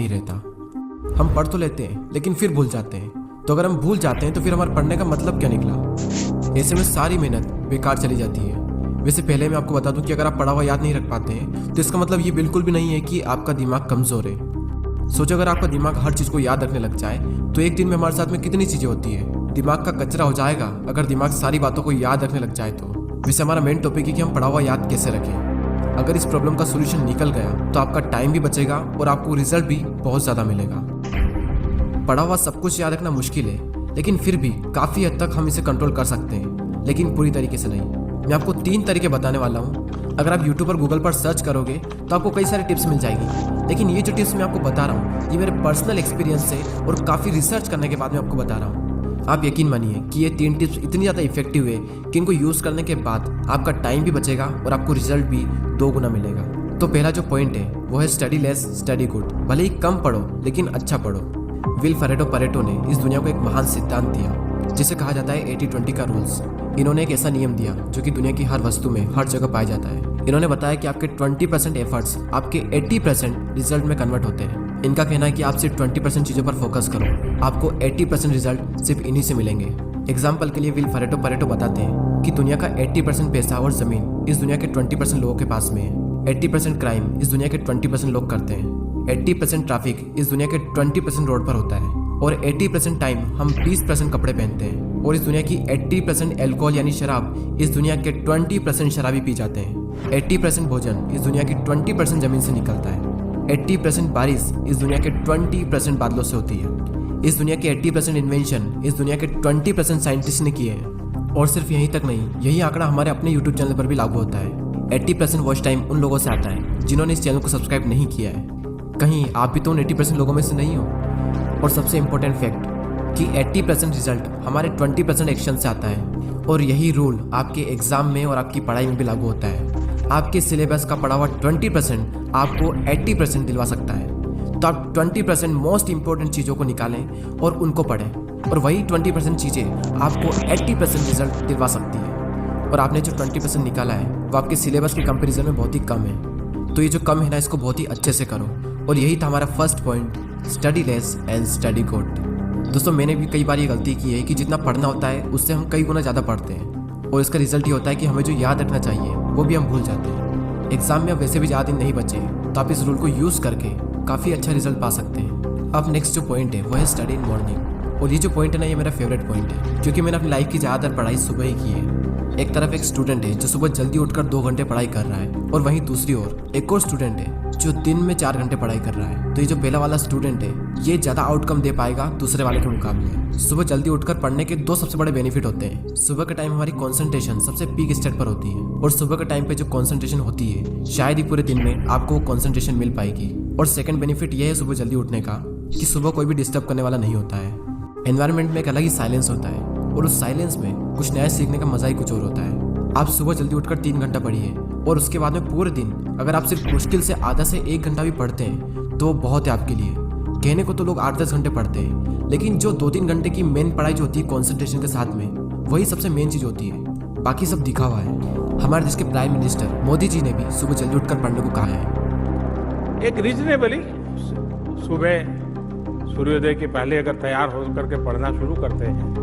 नहीं रहता। हम पढ़ तो लेते हैं लेकिन फिर भूल जाते हैं। तो अगर हम भूल जाते हैं तो फिर हमारे पढ़ने का मतलब क्या निकला? ऐसे में सारी मेहनत बेकार चली जाती है। वैसे पहले मैं आपको बता दूं कि अगर आप पढ़ा हुआ याद नहीं रख पाते हैं तो इसका मतलब ये बिल्कुल भी नहीं है कि आपका दिमाग कमज़ोर है। सोचो अगर आपका दिमाग हर चीज़ को याद रखने लग जाए तो एक दिन में हमारे साथ में कितनी चीज़ें होती है। दिमाग का कचरा हो जाएगा अगर दिमाग सारी बातों को याद रखने लग जाए तो। वैसे हमारा मेन टॉपिक है कि हम पढ़ा हुआ याद कैसे रखें। अगर इस प्रॉब्लम का सोल्यूशन निकल गया तो आपका टाइम भी बचेगा और आपको रिजल्ट भी बहुत ज़्यादा मिलेगा। पढ़ा हुआ सब कुछ याद रखना मुश्किल है, लेकिन फिर भी काफ़ी हद तक हम इसे कंट्रोल कर सकते हैं, लेकिन पूरी तरीके से नहीं। मैं आपको 3 तरीके बताने वाला हूँ। अगर आप यूट्यूब और गूगल पर सर्च करोगे तो आपको कई सारी टिप्स मिल जाएगी, लेकिन ये जो टिप्स मैं आपको बता रहा हूँ ये मेरे पर्सनल एक्सपीरियंस से और काफ़ी रिसर्च करने के बाद मैं आपको बता रहा हूँ। आप यकीन मानिए कि ये 3 टिप्स इतनी ज़्यादा इफेक्टिव है कि इनको यूज़ करने के बाद आपका टाइम भी बचेगा और आपको रिजल्ट भी 2 गुना मिलेगा। तो पहला जो पॉइंट है वो है स्टडी लेस स्टडी गुड। भले ही कम पढ़ो लेकिन अच्छा पढ़ो। विल परेटो ने इस दुनिया को एक महान सिद्धांत दिया जिसे कहा जाता है 80-20 का रूल्स। इन्होंने एक ऐसा नियम दिया जो कि दुनिया की हर वस्तु में हर जगह पाया जाता है। इन्होंने बताया कि आपके 20% एफर्ट्स आपके 80% रिजल्ट में कन्वर्ट होते हैं। इनका कहना है कि आप सिर्फ 20% चीज़ों पर फोकस करो, आपको 80% रिजल्ट सिर्फ इन्हीं से मिलेंगे। एग्जाम्पल के लिए विल परेटो बताते हैं कि दुनिया का 80% पैसा और ज़मीन इस दुनिया के 20% लोगों के पास में है। 80% क्राइम इस दुनिया के 20% लोग करते हैं। 80% ट्रैफिक इस दुनिया के 20% रोड पर होता है और 80% टाइम हम 20% कपड़े पहनते हैं। और इस दुनिया की 80% अल्कोहल यानी शराब इस दुनिया के 20% शराबी पी जाते हैं। 80% भोजन इस दुनिया की 20% जमीन से निकलता है। 80% बारिश इस दुनिया के 20% बादलों से होती है। इस दुनिया के 80% इन्वेंशन इस दुनिया के 20% साइंटिस्ट ने किए हैं। और सिर्फ यहीं तक नहीं, यही आंकड़ा हमारे अपने यूट्यूब चैनल पर भी लागू होता है। 80% वॉच टाइम उन लोगों से आता है जिन्होंने इस चैनल को सब्सक्राइब नहीं किया है। कहीं आप भी तो उन 80% लोगों में से नहीं हो। और सबसे इम्पोर्टेंट फैक्ट कि 80% रिजल्ट हमारे 20% एक्शन से आता है। और यही रूल आपके एग्जाम में और आपकी पढ़ाई में भी लागू होता है। आपके सिलेबस का पढ़ा हुआ 20% आपको 80% दिलवा सकता है। तो आप 20% मोस्ट इंपॉर्टेंट चीज़ों को निकालें और उनको पढ़ें, और वही 20% चीज़ें आपको 80% रिजल्ट दिलवा सकती है। और आपने जो 20% निकाला है वो आपके सिलेबस के कंपैरिजन में बहुत ही कम है। तो ये जो कम है ना, इसको बहुत ही अच्छे से करो। और यही था हमारा first point, study less and study good. दोस्तों, मैंने भी कई बार ये गलती की है कि जितना पढ़ना होता है उससे हम कई गुना ज़्यादा पढ़ते हैं, और इसका रिजल्ट ये होता है कि हमें जो याद रखना चाहिए वो भी हम भूल जाते हैं। एग्जाम में अब वैसे भी ज़्यादा दिन नहीं बचे, तो आप इस रूल को यूज़ करके काफ़ी अच्छा रिजल्ट पा सकते हैं। अब नेक्स्ट जो पॉइंट है वो है स्टडी इन मॉर्निंग। और ये जो पॉइंट है ना, ये मेरा फेवरेट पॉइंट है, क्योंकि मैंने अपनी लाइफ की ज़्यादातर पढ़ाई सुबह ही की है। एक तरफ एक स्टूडेंट है जो सुबह जल्दी उठकर 2 घंटे पढ़ाई कर रहा है, और वहीं दूसरी ओर एक और स्टूडेंट है जो दिन में 4 घंटे पढ़ाई कर रहा है। तो ये जो पहला वाला स्टूडेंट है ये ज़्यादा आउटकम दे पाएगा दूसरे वाले के मुकाबले। सुबह जल्दी उठकर पढ़ने के 2 सबसे बड़े बेनिफिट होते हैं। सुबह के टाइम हमारी कंसंट्रेशन सबसे पीक स्टेट पर होती है, और सुबह के टाइम पे जो कंसंट्रेशन होती है शायद ही पूरे दिन में आपको वो कंसंट्रेशन मिल पाएगी। और सेकंड बेनिफिट ये है सुबह जल्दी उठने का कि सुबह कोई भी डिस्टर्ब करने वाला नहीं होता है। एनवायरनमेंट में एक अलग ही साइलेंस होता है, और उस साइलेंस में कुछ नया सीखने का मजा ही कुछ और होता है। आप सुबह जल्दी उठकर 3 घंटा पढ़िए, और उसके बाद में पूरे दिन अगर आप सिर्फ मुश्किल से आधा से 1 घंटा भी पढ़ते हैं तो बहुत है आपके लिए। कहने को तो लोग 8-10 घंटे पढ़ते हैं, लेकिन जो 2-3 घंटे की मेन पढ़ाई जो होती है कॉन्सेंट्रेशन के साथ में, वही सबसे मेन चीज़ होती है। बाकी सब दिखावा है। हमारे देश के प्राइम मिनिस्टर मोदी जी ने भी सुबह जल्दी उठकर पढ़ने को कहा है। एक रीजनेबली सुबह सूर्योदय के पहले अगर तैयार हो करके पढ़ना शुरू करते हैं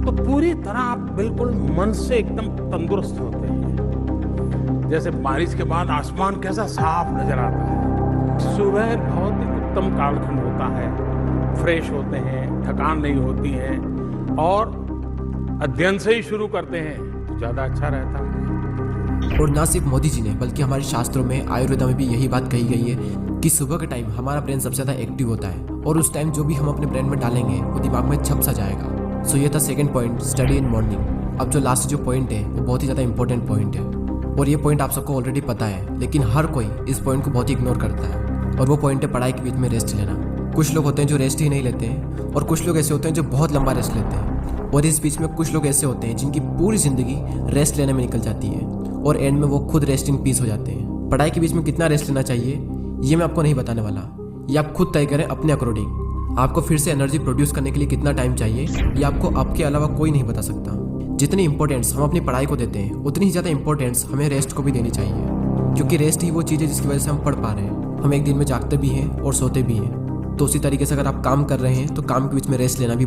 तो पूरी तरह आप बिल्कुल मन से एकदम तंदुरुस्त होते हैं। जैसे बारिश के बाद आसमान कैसा साफ नजर आता है। सुबह बहुत ही उत्तम कालखंड होता है, फ्रेश होते हैं, थकान नहीं होती है, और अध्ययन से ही शुरू करते हैं तो ज़्यादा अच्छा रहता है। और ना सिर्फ मोदी जी ने बल्कि हमारे शास्त्रों में, आयुर्वेदा में भी यही बात कही गई है कि सुबह के टाइम हमारा ब्रेन सबसे ज़्यादा एक्टिव होता है, और उस टाइम जो भी हम अपने ब्रेन में डालेंगे वो दिमाग में छप सा जाएगा। सो ये था second point, study in morning. अब जो लास्ट जो पॉइंट है वो बहुत ही ज़्यादा इंपॉर्टेंट पॉइंट है, और ये पॉइंट आप सबको ऑलरेडी पता है, लेकिन हर कोई इस पॉइंट को बहुत ही इग्नोर करता है। और वो पॉइंट है पढ़ाई के बीच में रेस्ट लेना। कुछ लोग होते हैं जो रेस्ट ही नहीं लेते हैं, और कुछ लोग ऐसे होते हैं जो बहुत लंबा रेस्ट लेते हैं, और इस बीच में कुछ लोग ऐसे होते हैं जिनकी पूरी ज़िंदगी रेस्ट लेने में निकल जाती है, और एंड में वो खुद रेस्ट इन पीस हो जाते हैं। पढ़ाई के बीच में कितना रेस्ट लेना चाहिए ये मैं आपको नहीं बताने वाला, ये आप खुद तय करें अपने अकॉर्डिंग। आपको फिर से एनर्जी प्रोड्यूस करने के लिए कितना टाइम चाहिए ये आपको आपके अलावा कोई नहीं बता सकता। जितनी इंपॉर्टेंस हम अपनी पढ़ाई को देते हैं उतनी ही ज़्यादा इंपॉर्टेंस हमें रेस्ट को भी देनी चाहिए, क्योंकि रेस्ट ही वो चीज़ है जिसकी वजह से हम पढ़ पा रहे हैं। हम एक दिन में जागते भी हैं और सोते भी हैं। तो उसी तरीके से अगर आप काम कर रहे हैं तो काम के बीच में रेस्ट लेना भी